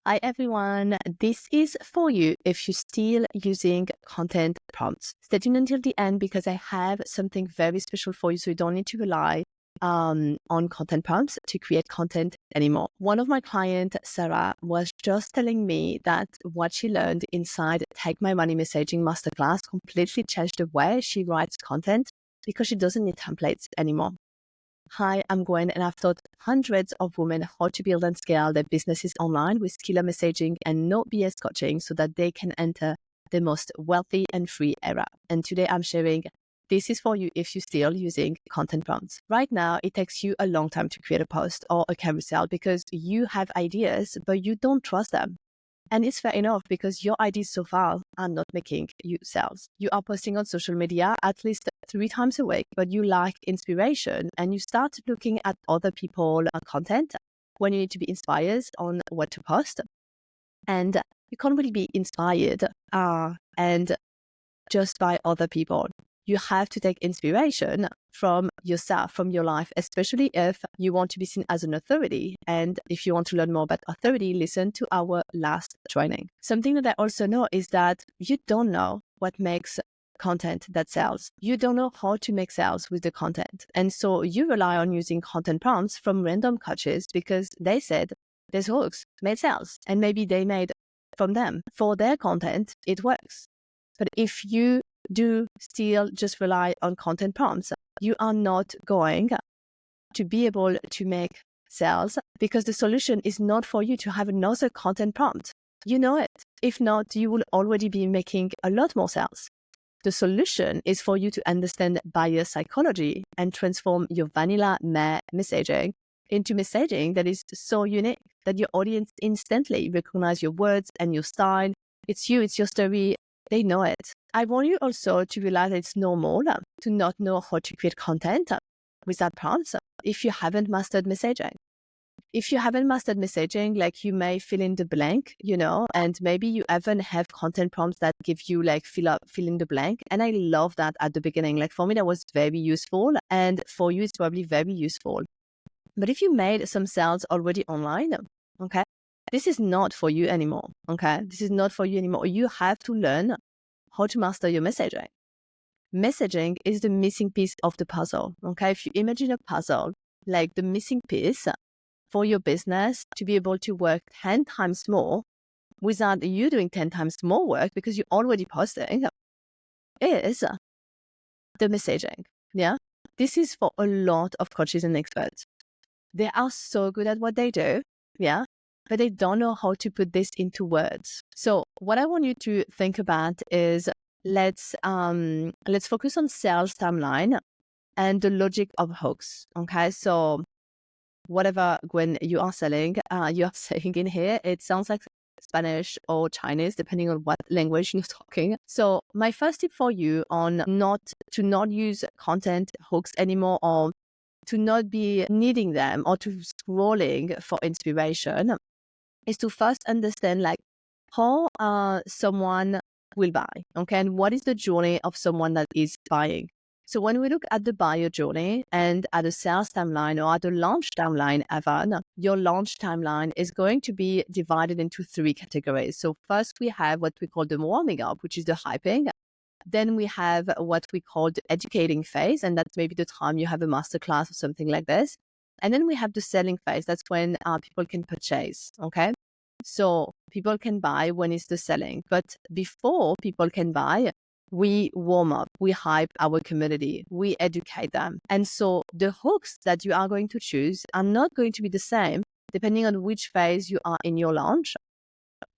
Hi everyone, this is for you if you're still using content prompts. Stay tuned until the end because I have something very special for you so you don't need to rely on content prompts to create content anymore. One of my clients, Sarah, was just telling me that what she learned inside Take My Money Messaging Masterclass completely changed the way she writes content because she doesn't need templates anymore. Hi, I'm Gwen, and I've taught hundreds of women how to build and scale their businesses online with killer messaging and no BS coaching so that they can enter the most wealthy and free era. And today I'm sharing this is for you if you're still using content prompts. Right now, it takes you a long time to create a post or a carousel because you have ideas, but you don't trust them. And it's fair enough because your ideas so far are not making you sales. You are posting on social media at least 3 times a week, but you lack inspiration and you start looking at other people's content when you need to be inspired on what to post. And you can't really be inspired and just by other people. You have to take inspiration from yourself, from your life, especially if you want to be seen as an authority. And if you want to learn more about authority, listen to our last training. Something that I also know is that you don't know what makes content that sells. You don't know how to make sales with the content. And so you rely on using content prompts from random coaches because they said there's hooks made sales and maybe they made from them. For their content, it works. But if you do still just rely on content prompts, you are not going to be able to make sales because the solution is not for you to have another content prompt. You know it. If not, you will already be making a lot more sales. The solution is for you to understand buyer psychology and transform your vanilla messaging into messaging that is so unique that your audience instantly recognize your words and your style. It's you, it's your story. They know it. I want you also to realize that it's normal to not know how to create content without prompts if you haven't mastered messaging. If you haven't mastered messaging, like you may fill in the blank, and maybe you even have content prompts that give you like fill in the blank. And I love that at the beginning. Like for me, that was very useful. And for you, it's probably very useful. But if you made some sales already online, okay, this is not for you anymore. Okay, this is not for you anymore. You have to learn how to master your messaging. Messaging is the missing piece of the puzzle. Okay, if you imagine a puzzle, like the missing piece for your business to be able to work 10 times more without you doing 10 times more work because you're already posting is the messaging. Yeah. This is for a lot of coaches and experts. They are so good at what they do. Yeah. But they don't know how to put this into words. So what I want you to think about is let's focus on sales timeline and the logic of hooks. Okay. So whatever, Gwen, you are selling, you are saying in here, it sounds like Spanish or Chinese, depending on what language you're talking. So my first tip for you on not use content hooks anymore or to not be needing them or to scrolling for inspiration is to first understand like how someone will buy, okay? And what is the journey of someone that is buying? So when we look at the buyer journey and at a sales timeline or at a launch timeline, Evan, your launch timeline is going to be divided into 3 categories. So first we have what we call the warming up, which is the hyping. Then we have what we call the educating phase, and that's maybe the time you have a masterclass or something like this. And then we have the selling phase. That's when people can purchase, okay? So people can buy when it's the selling. But before people can buy, we warm up, we hype our community, we educate them. And so the hooks that you are going to choose are not going to be the same depending on which phase you are in your launch.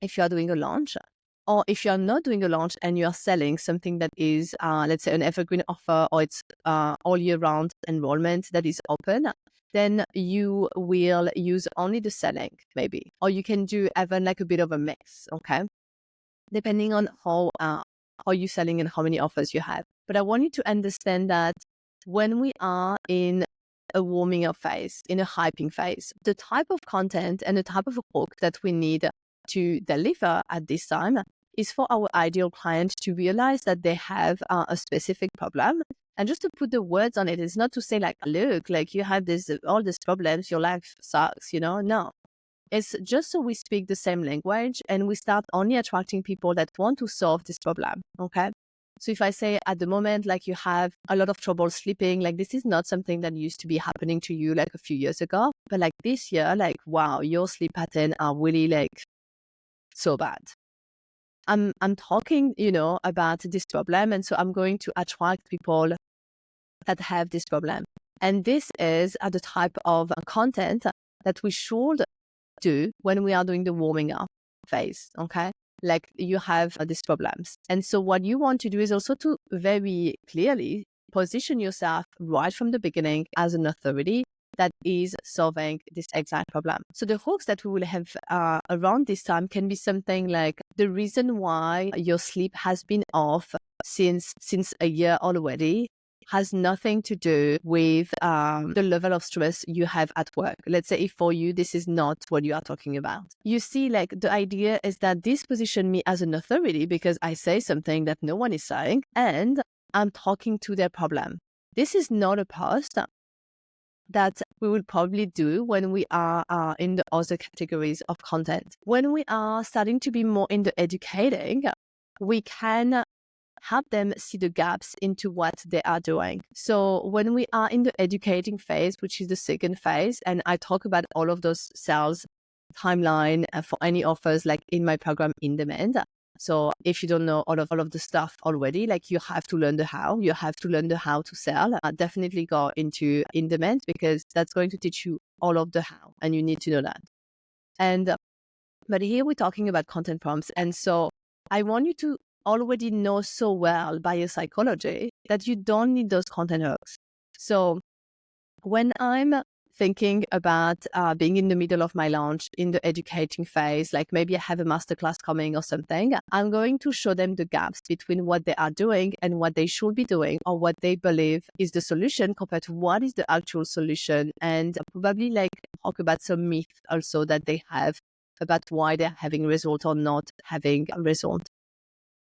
If you are doing a launch, or if you are not doing a launch and you are selling something that is, let's say, an evergreen offer, or it's all year round enrollment that is open, then you will use only the selling, maybe. Or you can do even like a bit of a mix, okay? Depending on how you're selling and how many offers you have. But I want you to understand that when we are in a warming up phase, in a hyping phase, the type of content and the type of hook that we need to deliver at this time is for our ideal client to realize that they have a specific problem. And just to put the words on it is not to say like, look, like you have all these problems, your life sucks, No. It's just so we speak the same language and we start only attracting people that want to solve this problem. Okay. So if I say at the moment, like you have a lot of trouble sleeping, like this is not something that used to be happening to you like a few years ago, but like this year, like, wow, your sleep pattern are really like so bad. I'm talking, about this problem. And so I'm going to attract people that have this problem. And this is the type of content that we should do when we are doing the warming up phase. Okay. Like you have these problems. And so what you want to do is also to very clearly position yourself right from the beginning as an authority that is solving this exact problem. So the hooks that we will have around this time can be something like the reason why your sleep has been off since a year already has nothing to do with the level of stress you have at work. Let's say if for you, this is not what you are talking about. You see, like the idea is that this position me as an authority because I say something that no one is saying and I'm talking to their problem. This is not a post that we will probably do when we are in the other categories of content. When we are starting to be more in the educating, we can help them see the gaps into what they are doing. So when we are in the educating phase, which is the second phase, and I talk about all of those sales timeline for any offers like in my program In Demand. So if you don't know all of the stuff already, like you have to learn the how, to sell. Definitely go into In Demand because that's going to teach you all of the how and you need to know that. And but here we're talking about content prompts. And so I want you to already know so well by your psychology that you don't need those content hooks. So when I'm thinking about being in the middle of my launch in the educating phase, like maybe I have a masterclass coming or something, I'm going to show them the gaps between what they are doing and what they should be doing or what they believe is the solution compared to what is the actual solution, and probably like talk about some myths also that they have about why they're having result or not having a result.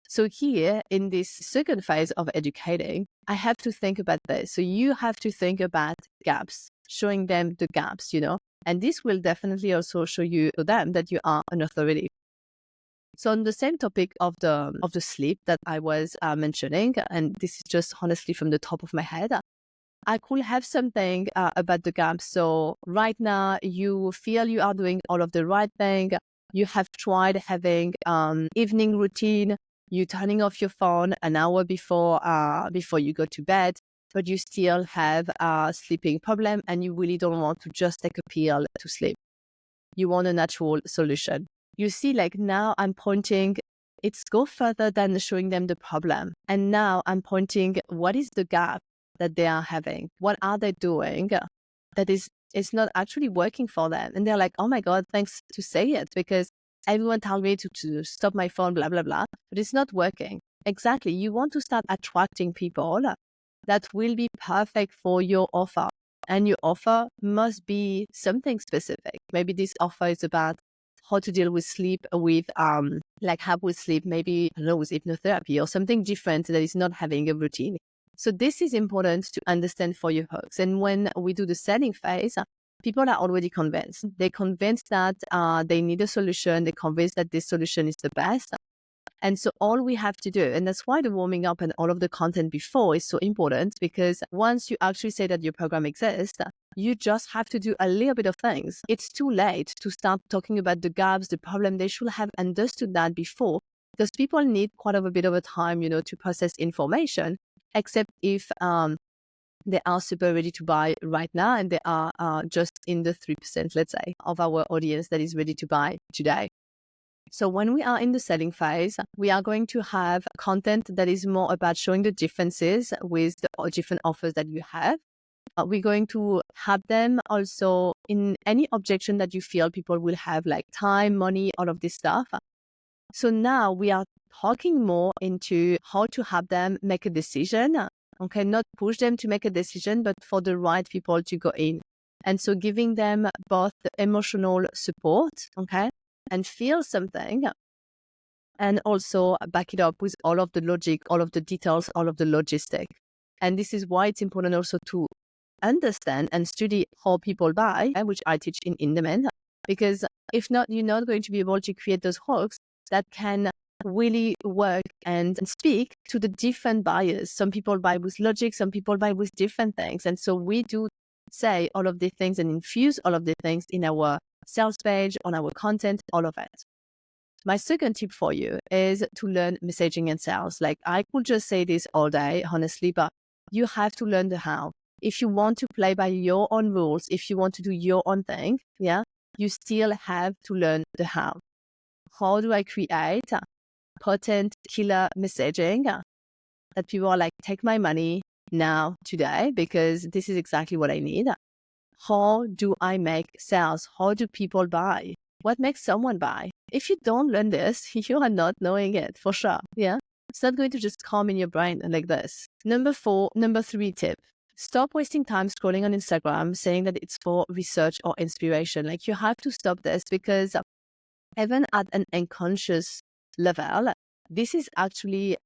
So here in this second phase of educating, I have to think about this. So you have to think about gaps, showing them the gaps, and this will definitely also show you to them that you are an authority. So on the same topic of the sleep that I was mentioning, and this is just honestly from the top of my head, I could have something about the gaps. So right now you feel you are doing all of the right thing. You have tried having evening routine. You turning off your phone an hour before you go to bed, but you still have a sleeping problem and you really don't want to just take a pill to sleep. You want a natural solution. You see, like now I'm pointing, it's go further than showing them the problem. And now I'm pointing, what is the gap that they are having? What are they doing that it's not actually working for them? And they're like, oh my God, thanks to say it, because everyone told me to stop my phone, blah, blah, blah, but it's not working. Exactly. You want to start attracting people that will be perfect for your offer. And your offer must be something specific. Maybe this offer is about how to deal with sleep with like help with sleep, maybe I don't know, with hypnotherapy or something different that is not having a routine. So this is important to understand for your hooks. And when we do the selling phase, people are already convinced. They're convinced that they need a solution. They're convinced that this solution is the best. And so all we have to do, and that's why the warming up and all of the content before is so important, because once you actually say that your program exists, you just have to do a little bit of things. It's too late to start talking about the gaps, the problem. They should have understood that before, because people need quite a bit of a time, to process information, except if they are super ready to buy right now and they are just in the 3%, let's say, of our audience that is ready to buy today. So when we are in the selling phase, we are going to have content that is more about showing the differences with the different offers that you have. We're going to have them also in any objection that you feel people will have, like time, money, all of this stuff. So now we are talking more into how to have them make a decision. Okay, not push them to make a decision, but for the right people to go in. And so giving them both the emotional support, okay, and feel something, and also back it up with all of the logic, all of the details, all of the logistic. And this is why it's important also to understand and study how people buy, which I teach in Demand, because If not, you're not going to be able to create those hooks that can really work and speak to the different buyers. Some people buy with logic, some people buy with different things. And so we do say all of these things and infuse all of the things in our sales page, on our content, all of it. My second tip for you is to learn messaging and sales. Like, I could just say this all day, honestly, but you have to learn the how. If you want to play by your own rules, if you want to do your own thing, you still have to learn the how. How do I create potent killer messaging that people are like, take my money now, today, because this is exactly what I need? How do I make sales? How do people buy? What makes someone buy? If you don't learn this, you are not knowing it for sure. Yeah. It's not going to just come in your brain like this. Number 3 tip. Stop wasting time scrolling on Instagram saying that it's for research or inspiration. Like, you have to stop this, because even at an unconscious level, this is actually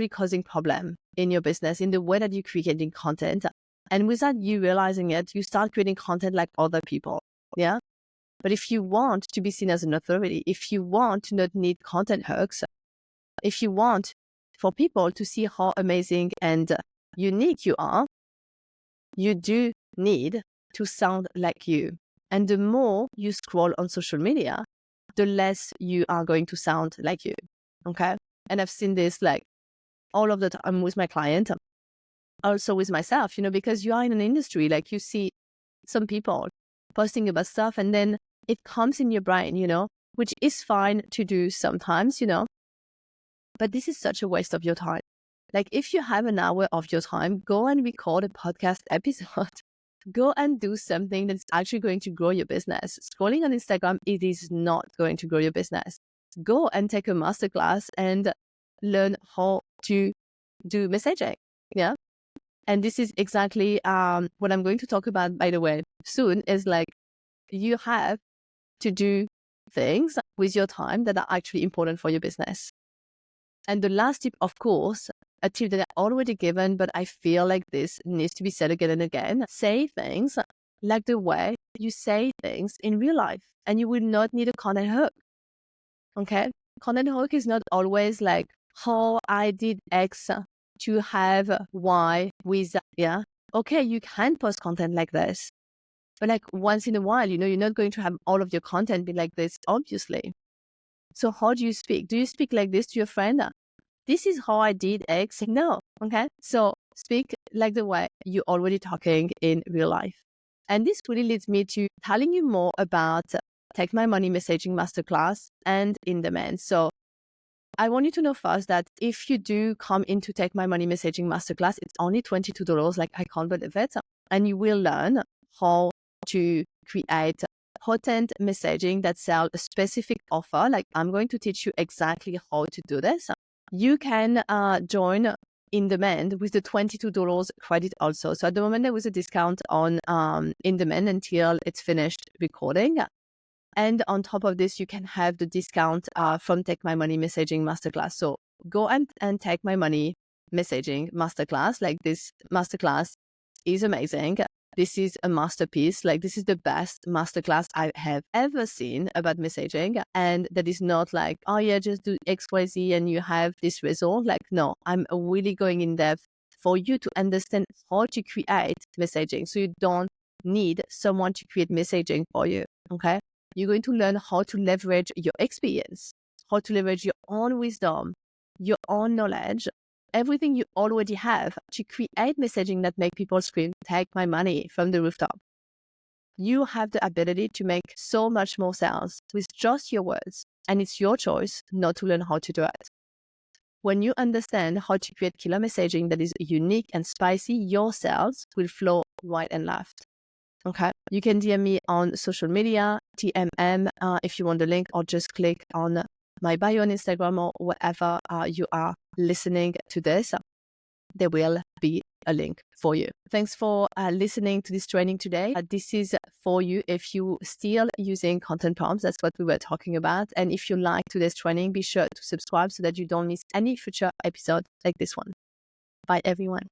causing problem in your business, in the way that you're creating content. And without you realizing it, you start creating content like other people. Yeah. But if you want to be seen as an authority, if you want to not need content hooks, if you want for people to see how amazing and unique you are, you do need to sound like you. And the more you scroll on social media, the less you are going to sound like you. Okay. And I've seen this like all of the time with my client, also with myself, because you are in an industry, like, you see some people posting about stuff and then it comes in your brain, which is fine to do sometimes, but this is such a waste of your time. Like, if you have an hour of your time, go and record a podcast episode. Go and do something that's actually going to grow your business. Scrolling on Instagram, it is not going to grow your business. Go and take a masterclass and learn how to do messaging. Yeah. And this is exactly what I'm going to talk about, by the way, soon, is like, you have to do things with your time that are actually important for your business. And the last tip, of course, a tip that I already given, but I feel like this needs to be said again and again. Say things like the way you say things in real life, and you will not need a content hook. Okay? Content hook is not always like, how I did X to have Y with, okay, you can post content like this, but like once in a while, you're not going to have all of your content be like this, obviously. So how do you speak? Do you speak like this to your friend? This is how I did X. No. Okay. So speak like the way you're already talking in real life. And this really leads me to telling you more about Take My Money Messaging Masterclass and In Demand. So I want you to know first that if you do come into Take My Money Messaging Masterclass, it's only $22. Like, I can't believe it. And you will learn how to create potent messaging that sells a specific offer. Like, I'm going to teach you exactly how to do this. You can join In Demand with the $22 credit also. So at the moment, there was a discount on In Demand until it's finished recording. And on top of this, you can have the discount from Take My Money Messaging Masterclass. So go and Take My Money Messaging Masterclass. Like, this masterclass is amazing. This is a masterpiece. Like, this is the best masterclass I have ever seen about messaging. And that is not like, oh yeah, just do XYZ and you have this result. Like, no, I'm really going in depth for you to understand how to create messaging. So you don't need someone to create messaging for you. Okay. You're going to learn how to leverage your experience, how to leverage your own wisdom, your own knowledge, everything you already have to create messaging that make people scream, take my money from the rooftop. You have the ability to make so much more sales with just your words, and it's your choice not to learn how to do it. When you understand how to create killer messaging that is unique and spicy, your sales will flow right and left. Okay. You can DM me on social media, TMM, if you want the link, or just click on my bio on Instagram or wherever you are listening to this. There will be a link for you. Thanks for listening to this training today. This is for you if you still using content prompts. That's what we were talking about. And if you like today's training, be sure to subscribe so that you don't miss any future episode like this one. Bye, everyone.